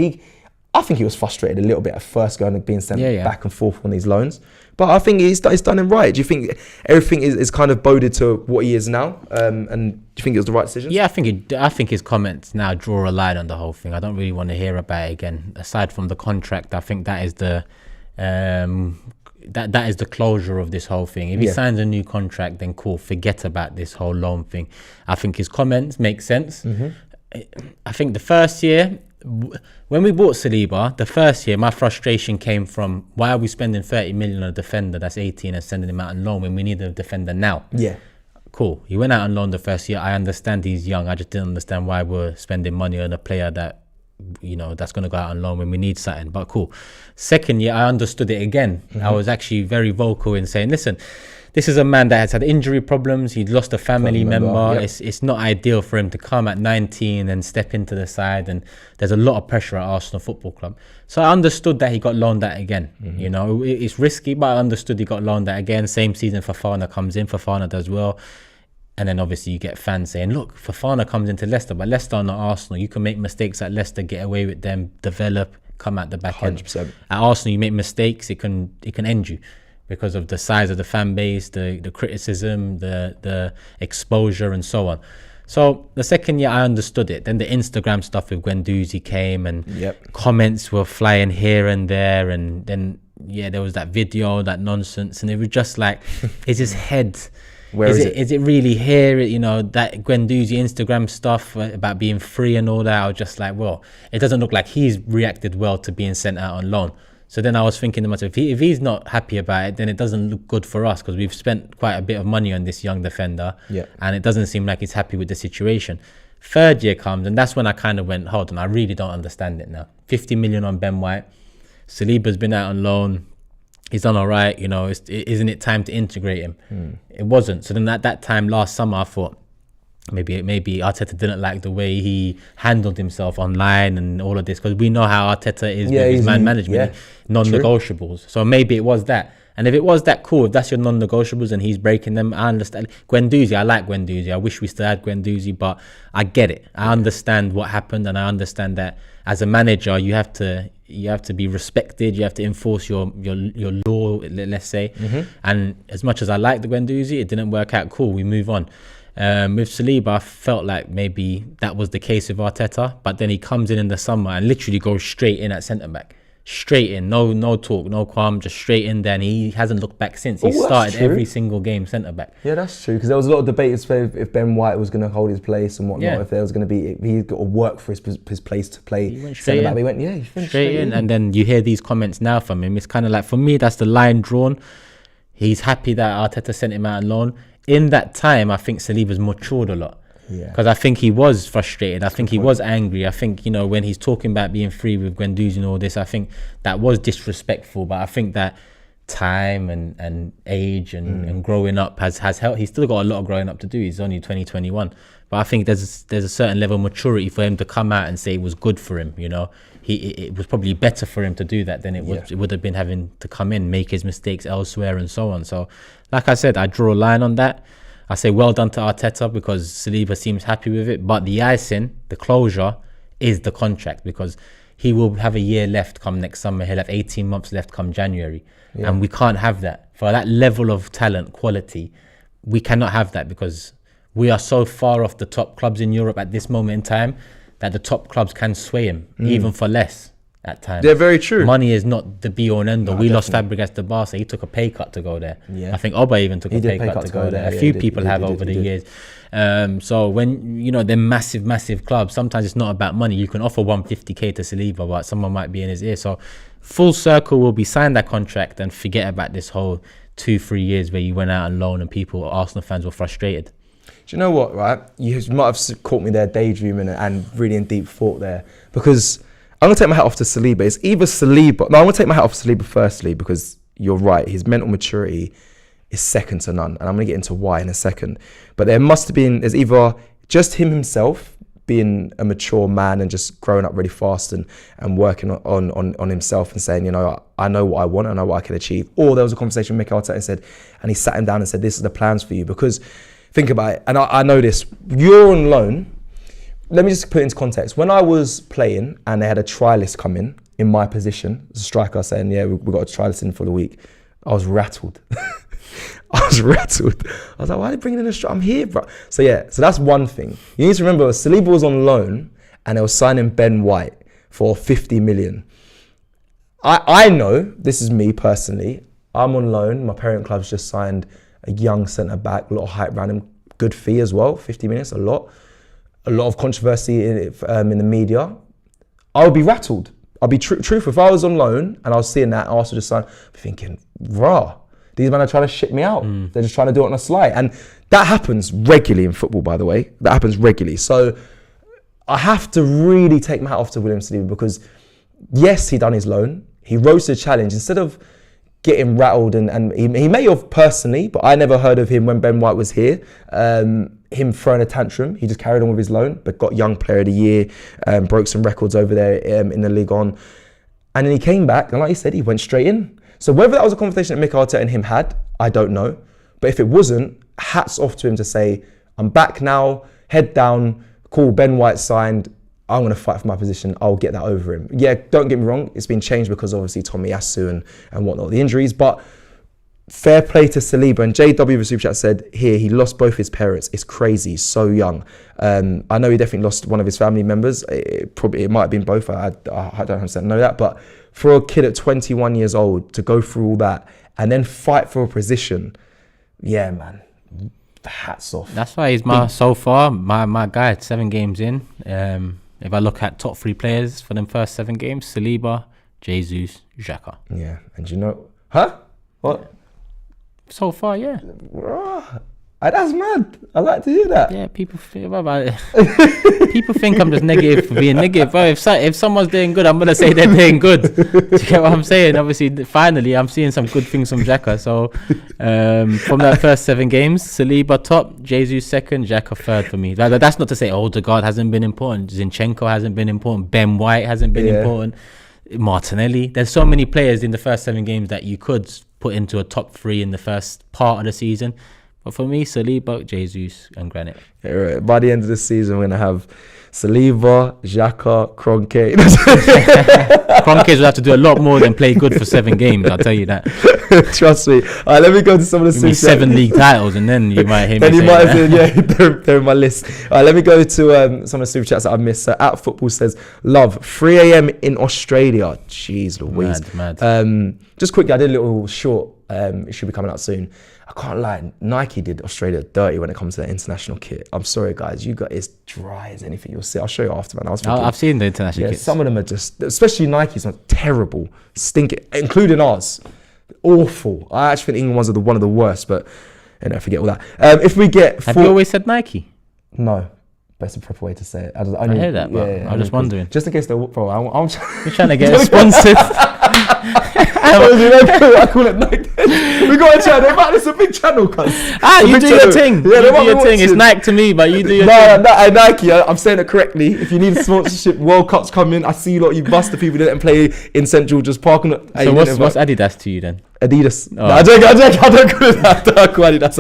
I think he was frustrated a little bit at first going and being sent back and forth on these loans. But I think he's done him right. Do you think everything is kind of boded to what he is now? And do you think it was the right decision? Yeah, I think his comments now draw a line on the whole thing. I don't really want to hear about it again. Aside from the contract, I think that is the that is the closure of this whole thing. If he signs a new contract, then cool, forget about this whole loan thing. I think his comments make sense. I think the first year, when we bought Saliba, the first year, my frustration came from, why are we spending 30 million on a defender that's 18 and sending him out on loan when we need a defender now? Yeah. Cool. He went out on loan the first year. I understand he's young. I just didn't understand why we're spending money on a player that, that's going to go out on loan when we need something. But cool. Second year, I understood it again. I was actually very vocal in saying, listen, this is a man that has had injury problems. He'd lost a family member. It's not ideal for him to come at 19 and step into the side. And there's a lot of pressure at Arsenal Football Club. So I understood that he got loaned out again. It's risky, but I understood he got loaned out again. Same season, Fofana comes in. Fofana does well. And then obviously you get fans saying, look, Fofana comes into Leicester, but Leicester are not Arsenal. You can make mistakes at Leicester, get away with them, develop, come at the back 100%. End. At Arsenal, you make mistakes, it can end you. Because of the size of the fan base, the criticism, the exposure, and so on. So the second year, I understood it. Then the Instagram stuff with Guendouzi came, and comments were flying here and there. And then, there was that video, that nonsense. And it was just like, is his head... Is it really here? That Guendouzi Instagram stuff about being free and all that. I was just like, well, it doesn't look like he's reacted well to being sent out on loan. So then I was thinking to myself, if he's not happy about it, then it doesn't look good for us because we've spent quite a bit of money on this young defender, and it doesn't seem like he's happy with the situation. Third year comes, and that's when I kind of went, hold on, I really don't understand it now. 50 million on Ben White. Saliba's been out on loan. He's done all right. Isn't it time to integrate him? It wasn't. So then at that time last summer, I thought, maybe Arteta didn't like the way he handled himself online and all of this, because we know how Arteta is with his man management, non-negotiables. True. So maybe it was that. And if it was that, cool. If that's your non-negotiables and he's breaking them, I understand. Guendouzi, I like Guendouzi. I wish we still had Guendouzi, but I get it. I understand what happened, and I understand that as a manager, you have to be respected. You have to enforce your law, let's say. And as much as I like the Guendouzi, it didn't work out. Cool, we move on. With Saliba, I felt like maybe that was the case with Arteta, but then he comes in the summer and literally goes straight in at centre back, straight in, no talk, no qualm, just straight in there, and he hasn't looked back since. He started every single game centre back. Yeah, that's true, because there was a lot of debate if Ben White was going to hold his place and whatnot. If there was going to be, he's got to work for his place to play centre back. He went straight in, and then you hear these comments now from him. It's kind of like, for me, that's the line drawn. He's happy that Arteta sent him out on loan. In that time, I think Saliba's matured a lot. Because I think he was frustrated. I think he was angry. I think, when he's talking about being free with Guendouzi and all this, I think that was disrespectful. But I think that time and age and growing up has helped. He's still got a lot of growing up to do. He's only 2021. But I think there's a certain level of maturity for him to come out and say it was good for him. It was probably better for him to do that than it would have been having to come in, make his mistakes elsewhere and so on. So, like I said, I draw a line on that. I say well done to Arteta because Saliba seems happy with it. But the icing, the closure, is the contract, because he will have a year left come next summer. He'll have 18 months left come January. And we can't have that. For that level of talent, quality, we cannot have that, because we are so far off the top clubs in Europe at this moment in time that the top clubs can sway him, even for less at times. They're very true. Money is not the be all and end all. We lost Fabregas to Barca. He took a pay cut to go there. I think Oba even took a pay cut to go there. A few people have over the years. So when, they're massive clubs, sometimes it's not about money. You can offer 150k to Saliba, but someone might be in his ear. So full circle will be sign that contract and forget about this whole 2-3 years where you went out on loan and Arsenal fans were frustrated. Do you know what, right? You might have caught me there daydreaming and really in deep thought there, because I'm going to take my hat off to Saliba. It's either Saliba... No, I'm going to take my hat off to Saliba firstly, because you're right. His mental maturity is second to none. And I'm going to get into why in a second. But there's either just him himself being a mature man and just growing up really fast and working on himself and saying, you know, I know what I want, I know what I can achieve. Or there was a conversation with Mikel Arteta and he sat him down and said, this is the plans for you. Because think about it, and I know this, you're on loan. Let me just put it into context. When I was playing and they had a trial list come in my position as a striker saying, yeah, we've got a trial list in for the week, I was rattled. I was like, why are they bringing in a striker? I'm here, bro. So that's one thing. You need to remember, Saliba was on loan and they were signing Ben White for 50 million. I know, this is me personally, I'm on loan. My parent club's just signed a young centre-back, a lot of hype around him, good fee as well, 50 million, a lot of controversy in the media. I would be rattled. I'll be truthful. If I was on loan and I was seeing that Arsenal just signed, I'd be thinking, rah, these men are trying to shit me out. They're just trying to do it on a slide. And that happens regularly in football, by the way. That happens regularly. So I have to really take my hat off to William Saliba because, yes, he done his loan. He rose to the challenge. Instead of getting rattled, and he may have personally, but I never heard of him when Ben White was here, him throwing a tantrum. He just carried on with his loan, but got Young Player of the Year, broke some records over there in the Ligue 1. And then he came back, and like he said, he went straight in. So whether that was a conversation that Mikel Arteta and him had, I don't know. But if it wasn't, hats off to him to say, I'm back now, head down, cool, Ben White signed, I'm going to fight for my position, I'll get that over him. Yeah, don't get me wrong, it's been changed because obviously Tomiyasu and whatnot, the injuries, but fair play to Saliba. And JW the Super Chat said here, he lost both his parents. It's crazy, he's so young. I know he definitely lost one of his family members. It might have been both, I don't understand, know that, but for a kid at 21 years old to go through all that and then fight for a position, yeah, man, hats off. That's why he's so far my guy. 7 games in. If I look at top 3 players for them first 7 games, Saliba, Jesus, Xhaka. Yeah, and you know, huh? What? So far, yeah. That's mad. I like to hear that. Yeah, people think I'm just negative for being negative. Bro, if someone's doing good, I'm gonna say they're doing good. Do you get what I'm saying? Obviously, finally, I'm seeing some good things from Xhaka. So, from that first 7 games, Saliba top, Jesus second, Xhaka third for me. That's not to say Odegaard hasn't been important, Zinchenko hasn't been important, Ben White hasn't been important, Martinelli. There's so many players in the first 7 games that you could put into a top 3 in the first part of the season. But for me, Saliba, Jesus, and Granit. Yeah, right. By the end of the season, we're going to have Saliba, Xhaka, Kroenke. Kroenke will have to do a lot more than play good for 7 games, I'll tell you that. Trust me. All right, let me go to some of the 7 league titles, and then you might hear me say that. They're in my list. All right, let me go to some of the super chats that I've missed. So, At Football says, love, 3 a.m. in Australia. Jeez Louise. Mad. Just quickly, I did a little short. It should be coming out soon. I can't lie, Nike did Australia dirty when it comes to their international kit. I'm sorry, guys. You got it's dry as anything. You'll see. I'll show you after, man. I've seen the international kits. Some of them are just, especially Nike's, are terrible, stinking, including ours. Awful. I actually think England ones are one of the worst, but forget all that. If we get, have you always said Nike? No. That's a proper way to say it. I hear that, bro. I'm just wondering. Just in case they're, bro, I'm trying to get sponsored. I call it Nike. We got a channel. Man, it's a big channel, cuz. You do your thing. Yeah, you do your thing. It's Nike to me, but you do your thing. No, Nike. I'm saying it correctly. If you need a sponsorship, World Cup's coming. I see you bust the people that didn't play in Central just parking. So what's Adidas to you then? Adidas. Oh. No, I don't call it that. I don't call Adidas.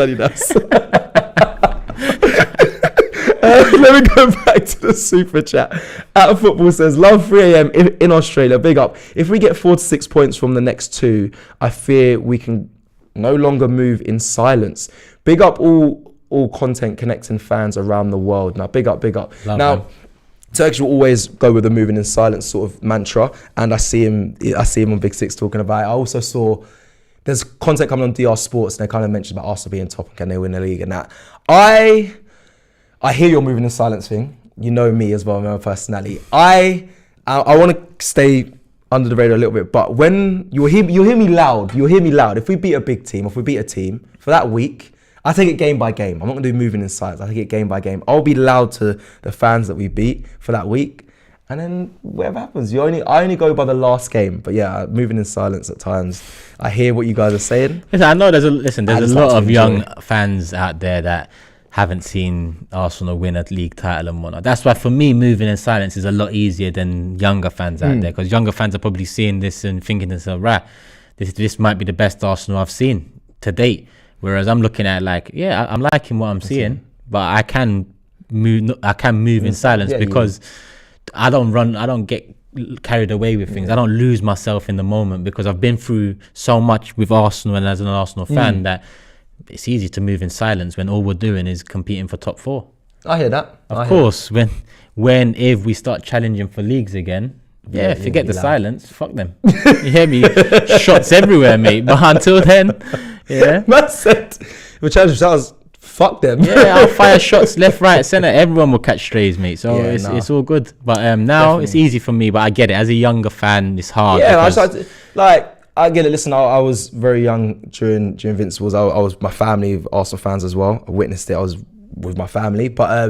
Let me go back to the super chat. At Football says, love 3 a.m. in Australia. Big up. If we get 4 to 6 points from the next 2, I fear we can no longer move in silence. Big up all content connecting fans around the world. Now, big up. Love now, them. Turkish will always go with the moving in silence sort of mantra, and I see him on Big Six talking about it. I also saw there's content coming on DR Sports, and they kind of mentioned about Arsenal being top and can they win the league and that. I hear your moving in silence thing. You know me as well, my personality. I want to stay under the radar a little bit, but when you'll hear me loud. If we beat a big team, if we beat a team for that week, I take it game by game. I'm not going to do moving in silence. I take it game by game. I'll be loud to the fans that we beat for that week, and then whatever happens, I only go by the last game. But yeah, moving in silence at times. I hear what you guys are saying. Listen, I know there's a lot of young fans out there that haven't seen Arsenal win a league title and whatnot. That's why for me, moving in silence is a lot easier than younger fans out there, because younger fans are probably seeing this and thinking to themselves, right, this might be the best Arsenal I've seen to date. Whereas I'm looking at like, yeah, I'm liking what I'm seeing, but I can move in silence because I don't get carried away with things. I don't lose myself in the moment because I've been through so much with Arsenal and as an Arsenal fan that it's easy to move in silence when all we're doing is competing for top 4. I hear that. Of course, if we start challenging for leagues again, forget the silence. Fuck them. You hear me? Shots everywhere, mate. But until then, That's it. The challenge was, fuck them. I'll fire shots left, right, centre. Everyone will catch strays, mate. So it's all good. But now it's easy for me. But I get it. As a younger fan, it's hard. Yeah, I get it. Listen, I was very young during Vince was. I was my family of Arsenal fans as well. I witnessed it. I was with my family, but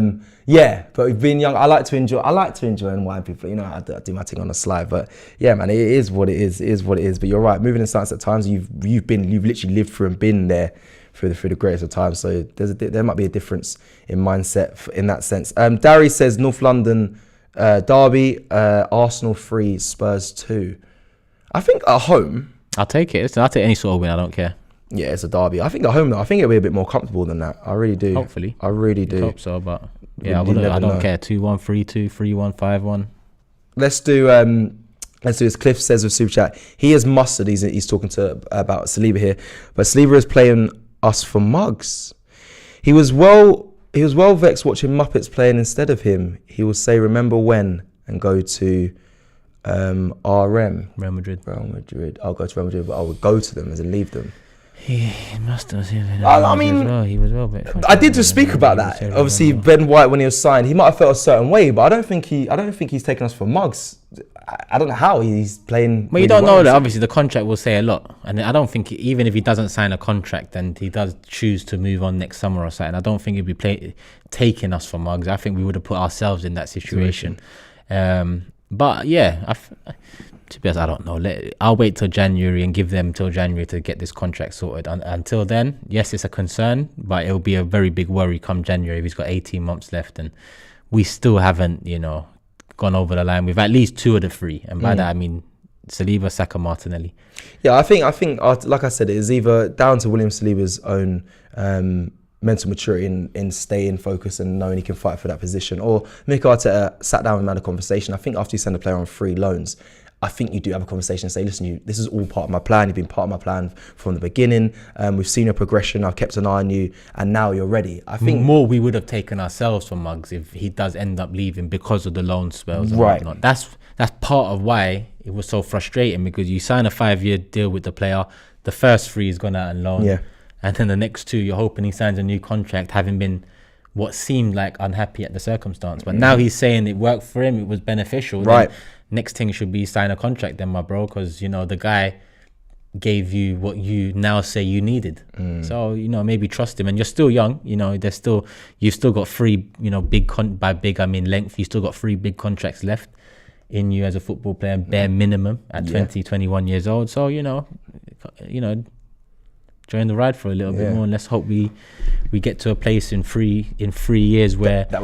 but being young, I like to enjoy and wine people. You know, I do my thing on the slide, but yeah, man, it is what it is. It is what it is. But you're right. Moving in silence at times, you've literally lived through and been there through the greatest of times. So there might be a difference in mindset in that sense. Darry says North London derby, Arsenal 3, Spurs 2. I think at home. I'll take it. Listen, I'll take any sort of win. I don't care. Yeah, it's a derby. I think at home though, I think it'll be a bit more comfortable than that. I really do. Hopefully. I really do. I hope so, but yeah, I don't care. 2-1, 3-2, 3-1, 5-1. Let's do as Cliff says with Super Chat. He is mustard. He's talking about Saliba here, but Saliba is playing us for mugs. He was well vexed watching Muppets playing instead of him. He will say, "Remember when?" and go to Real Madrid. I'll go to Real Madrid, but I would go to them as in leave them. He must have seen it. He was well. I did just speak about that. Obviously, Ben White, when he was signed, he might have felt a certain way, but I don't think he's taken us for mugs. I don't know how he's playing. Well, you don't know that. Obviously, the contract will say a lot, and I don't think even if he doesn't sign a contract and he does choose to move on next summer or something, I don't think he'd be taking us for mugs. I think we would have put ourselves in that situation. But yeah, to be honest, I don't know. I'll wait till January and give them till January to get this contract sorted. Until then, yes, it's a concern, but it'll be a very big worry come January if he's got 18 months left and we still haven't, gone over the line with at least 2 of the 3. And by that, I mean Saliba, Saka, Martinelli. Yeah, I think, like I said, it is either down to William Saliba's own mental maturity in staying focused and knowing he can fight for that position, or Mikel Arteta sat down and had a conversation. I think after you send a player on free loans, I think you do have a conversation and say, listen, this is all part of my plan. You've been part of my plan from the beginning. We've seen your progression. I've kept an eye on you, and now you're ready. I think more we would have taken ourselves for mugs if he does end up leaving because of the loan spells and whatnot. That's part of why it was so frustrating, because you sign a 5-year deal with the player, the first 3 is gone out on loan, and then the next 2 you're hoping he signs a new contract, having been what seemed like unhappy at the circumstance. But now he's saying it worked for him, it was beneficial. Right. Next thing should be sign a contract then, my bro, because the guy gave you what you now say you needed. So maybe trust him, and you're still young. You've still got 3 by big I mean length. You still got 3 big contracts left in you as a football player, bare minimum at 20, 21 years old. So join the ride for a little bit more, and let's hope we get to a place in 3 years where that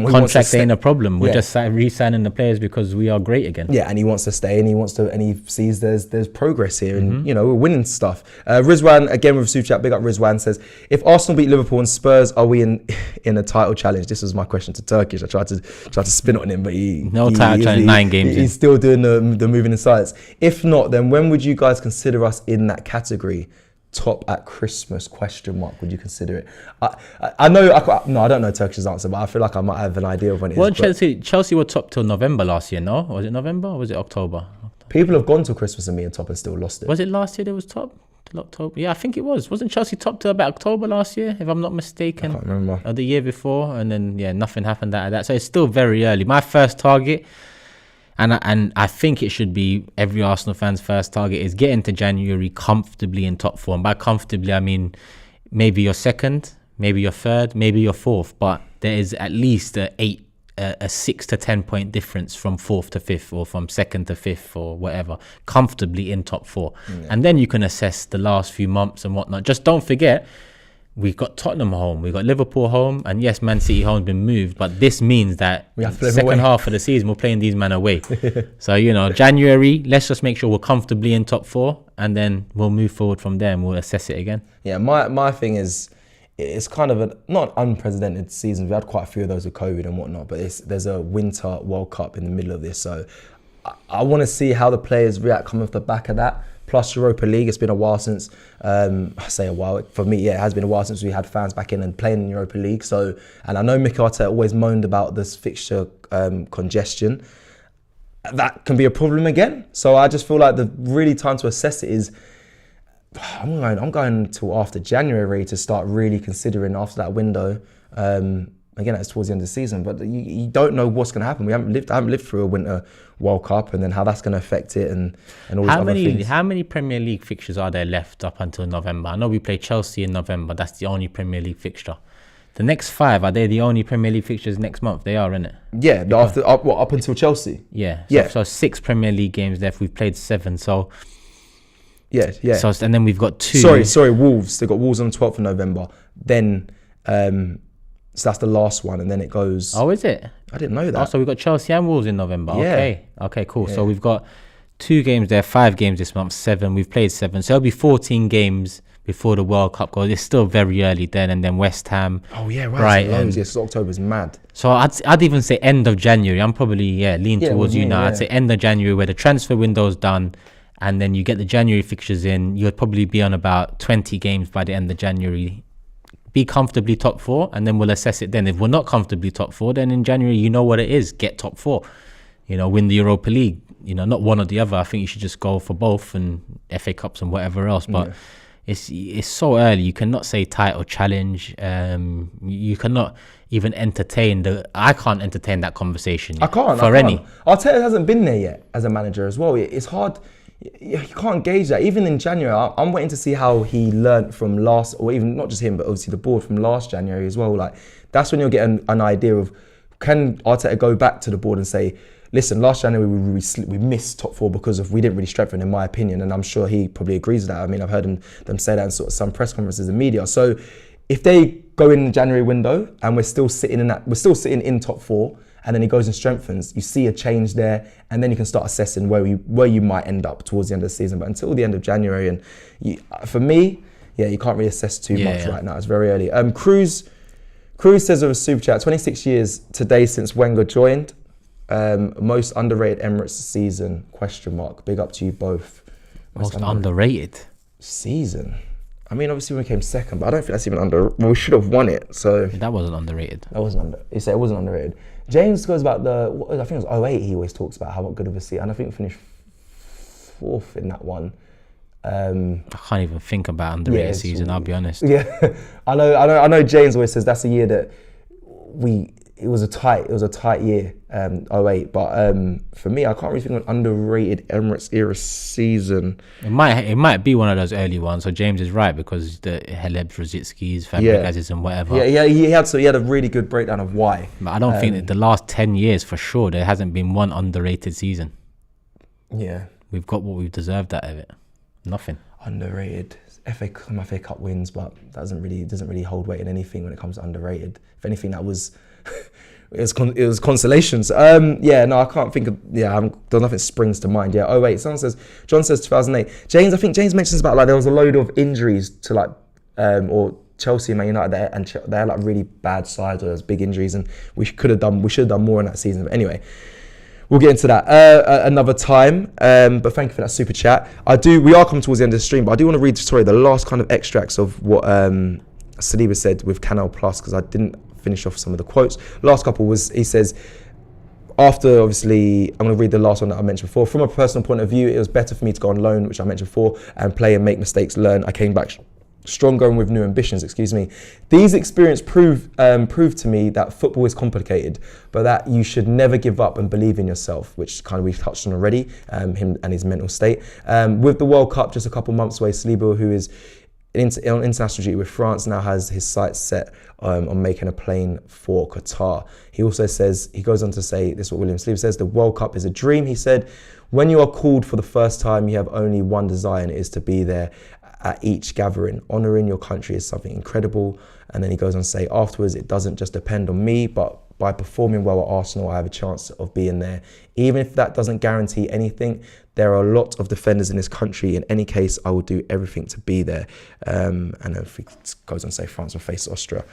contract ain't a problem. We're just re-signing the players because we are great again. Yeah, and he wants to stay, and he sees there's progress here, and we're winning stuff. Rizwan again with Super Chat, big up Rizwan, says, if Arsenal beat Liverpool and Spurs, are we in a title challenge? This was my question to Turkish. I tried to spin it on him, but title challenge, 9 games. He's still doing the moving in silence. If not, then when would you guys consider us in that category? Top at Christmas ? Would you consider it? I don't know Turkish's answer, but I feel like I might have an idea of when it is. Chelsea were top till November last year, no? Was it November or was it October? People have gone till Christmas and me and top and still lost it. Was it last year they was top? Till October? Yeah, I think it was. Wasn't Chelsea top till about October last year, if I'm not mistaken? I can't remember. Or the year before, and then nothing happened out of that. So it's still very early. My first target, and I think it should be every Arsenal fan's first target, is get into January comfortably in top 4. And by comfortably, I mean maybe you're second, maybe you're third, maybe you're fourth, but there is at least a 6 to 10 point difference from 4th to 5th, or from 2nd to 5th, or whatever, comfortably in top 4. And then you can assess the last few months and whatnot. Just don't forget, we've got Tottenham home, we've got Liverpool home, and yes, Man City home has been moved, but this means that We have to play them second away. half of the season we're playing these men away. So, you know, January, let's just make sure we're comfortably in top 4, and then we'll move forward from there and we'll assess it again. Yeah, my thing is, it's kind of a not unprecedented season. We had quite a few of those with COVID and whatnot, but there's a Winter World Cup in the middle of this, so I want to see how the players react coming off the back of that. Plus Europa League, it's been a while since, I say a while, for me, yeah, it has been a while since we had fans back in and playing in Europa League. So, and I know Mikel Arteta always moaned about this fixture congestion. That can be a problem again. So I just feel like the really time to assess it is, I'm going till after January to start really considering after that window. Again, that's towards the end of the season, but you don't know what's going to happen. I haven't lived through a Winter World Cup, and then how that's going to affect it, and all these other things. How many Premier League fixtures are there left up until November? I know we play Chelsea in November. That's the only Premier League fixture. The next 5, are they the only Premier League fixtures next month? They are, innit? Yeah, up until Chelsea. Yeah. Yeah. So 6 Premier League games left. We've played 7. So yeah. So and then we've got 2. Sorry, Wolves. They got Wolves on the 12th of November. Then, so that's the last one, and then it goes. Oh, is it? I didn't know that. Oh, so we've got Chelsea and Wolves in November. Yeah. Okay, cool. Yeah. So we've got 2 games there, 5 games this month, 7. We've played 7. So it'll be 14 games before the World Cup goes. It's still very early then, and then West Ham. Oh yeah, right. Brighton. Yes, October's mad. So I'd even say end of January. I'm probably lean towards you now. yeah. I'd say end of January, where the transfer window's done, and then you get the January fixtures in. You'd probably be on about 20 games by the end of January. Be comfortably top 4, and then we'll assess it then. If we're not comfortably top 4, then in January, you know what it is. Get top 4. You know, win the Europa League. You know, not one or the other. I think you should just go for both, and FA Cups and whatever else. But it's so early. You cannot say title challenge. You cannot even entertain I can't entertain that conversation. I can't. Arteta hasn't been there yet as a manager as well. It's hard. You can't gauge that. Even in January, I'm waiting to see how he learnt from last, or even not just him, but obviously the board from last January as well. Like, that's when you'll get an idea of, can Arteta go back to the board and say, listen, last January we missed top 4 because we didn't really strengthen, in my opinion, and I'm sure he probably agrees with that. I mean, I've heard them say that in sort of some press conferences and media. So if they go in the January window and we're still sitting in top 4, and then he goes and strengthens, you see a change there, and then you can start assessing where you might end up towards the end of the season. But until the end of January, and for me, you can't really assess too much right now. It's very early. Cruz says of a super chat, 26 years today since Wenger joined. Most underrated Emirates season, ? Big up to you both. Most underrated season? I mean, obviously we came second, but I don't think that's even well, we should have won it. So that wasn't underrated. You say it wasn't underrated. James goes about I think it was 08. He always talks about how good of a season, and I think we finished 4th in that one. I can't even think about underrated season. I'll be honest. Yeah, I know. James always says that's a year that it was a tight year, 08. But for me, I can't really think of an underrated Emirates era season. It might be one of those early ones. So James is right, because the Heleb, Rosicki's, Fabregas's and whatever. Yeah, he had a really good breakdown of why. But I don't think that the last 10 years, for sure, there hasn't been one underrated season. Yeah, we've got what we've deserved out of it. Nothing. Underrated. FA Cup wins, but that doesn't really hold weight in anything when it comes to underrated. If anything, that was it was consolations. I can't think of. Nothing springs to mind. 08. John says 2008. I think James mentions about like there was a load of injuries to like or Chelsea and Man United there, and they had like really bad sides, or there's big injuries, and we should have done more in that season. But anyway, we'll get into that another time. But thank you for that super chat. We are coming towards the end of the stream, but I do want to read the last kind of extracts of what Saliba said with Canal Plus, because I didn't finish off some of the quotes. Last couple was, he says, after obviously, I'm going to read the last one that I mentioned before. From a personal point of view, it was better for me to go on loan, which I mentioned before, and play and make mistakes, learn. I came back stronger and with new ambitions, These experiences prove to me that football is complicated, but that you should never give up and believe in yourself, which kind of we've touched on already, him and his mental state. With the World Cup just a couple months away, Saliba, who is on international duty with France, now has his sights set on making a plane for Qatar. He also says, he goes on to say, this is what William Saliba says, the World Cup is a dream. He said, when you are called for the first time, you have only one desire, and it is to be there. at each gathering. Honouring your country is something incredible. And then he goes on to say, afterwards, it doesn't just depend on me, but by performing well at Arsenal, I have a chance of being there. Even if that doesn't guarantee anything, there are a lot of defenders in this country. In any case, I will do everything to be there. And then he goes on to say France will face Austria.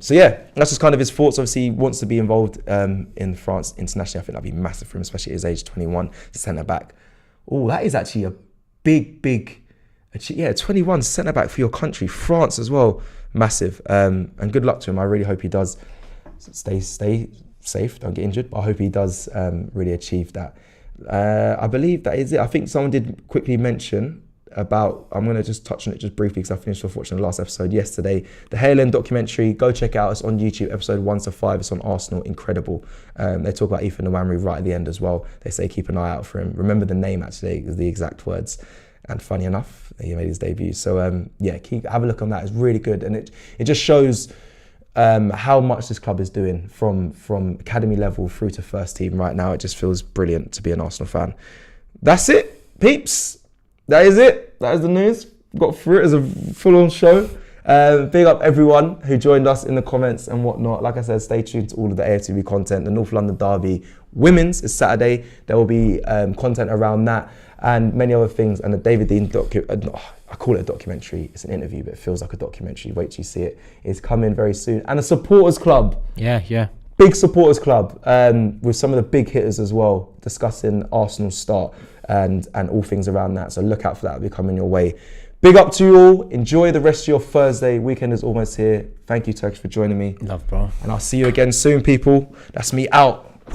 So yeah, that's just kind of his thoughts. Obviously, he wants to be involved in France internationally. I think that'd be massive for him, especially at his age, 21, centre back. Oh, that is actually a big, 21 centre back for your country, France as well, massive. And good luck to him. I really hope he does stay safe, don't get injured, but I hope he does really achieve that. I believe that is it. I think someone did quickly mention about, I'm going to just touch on it just briefly because I finished off watching the last episode yesterday, the Hale End documentary. Go check it out. It's on YouTube, episode 1 to 5. It's on Arsenal. Incredible. They talk about Ethan Nwaneri right at the end as well. They say keep an eye out for him. Remember the name, actually, is the exact words. And funny enough, he made his debut. So have a look on that. It's really good. And it just shows how much this club is doing from academy level through to first team right now. It just feels brilliant to be an Arsenal fan. That's it, peeps. That is it. That is the news. Got through it as a full-on show. Big up everyone who joined us in the comments and whatnot. Like I said, stay tuned to all of the AFTV content. The North London Derby Women's is Saturday. There will be content around that and many other things. And the David Dean I call it a documentary. It's an interview, but it feels like a documentary. Wait till you see it. It's coming very soon. And a supporters club. Yeah. Big supporters club with some of the big hitters as well, discussing Arsenal's start and all things around that. So look out for that. It'll be coming your way. Big up to you all. Enjoy the rest of your Thursday. Weekend is almost here. Thank you, Turkish, for joining me. Love, bro. And I'll see you again soon, people. That's me out.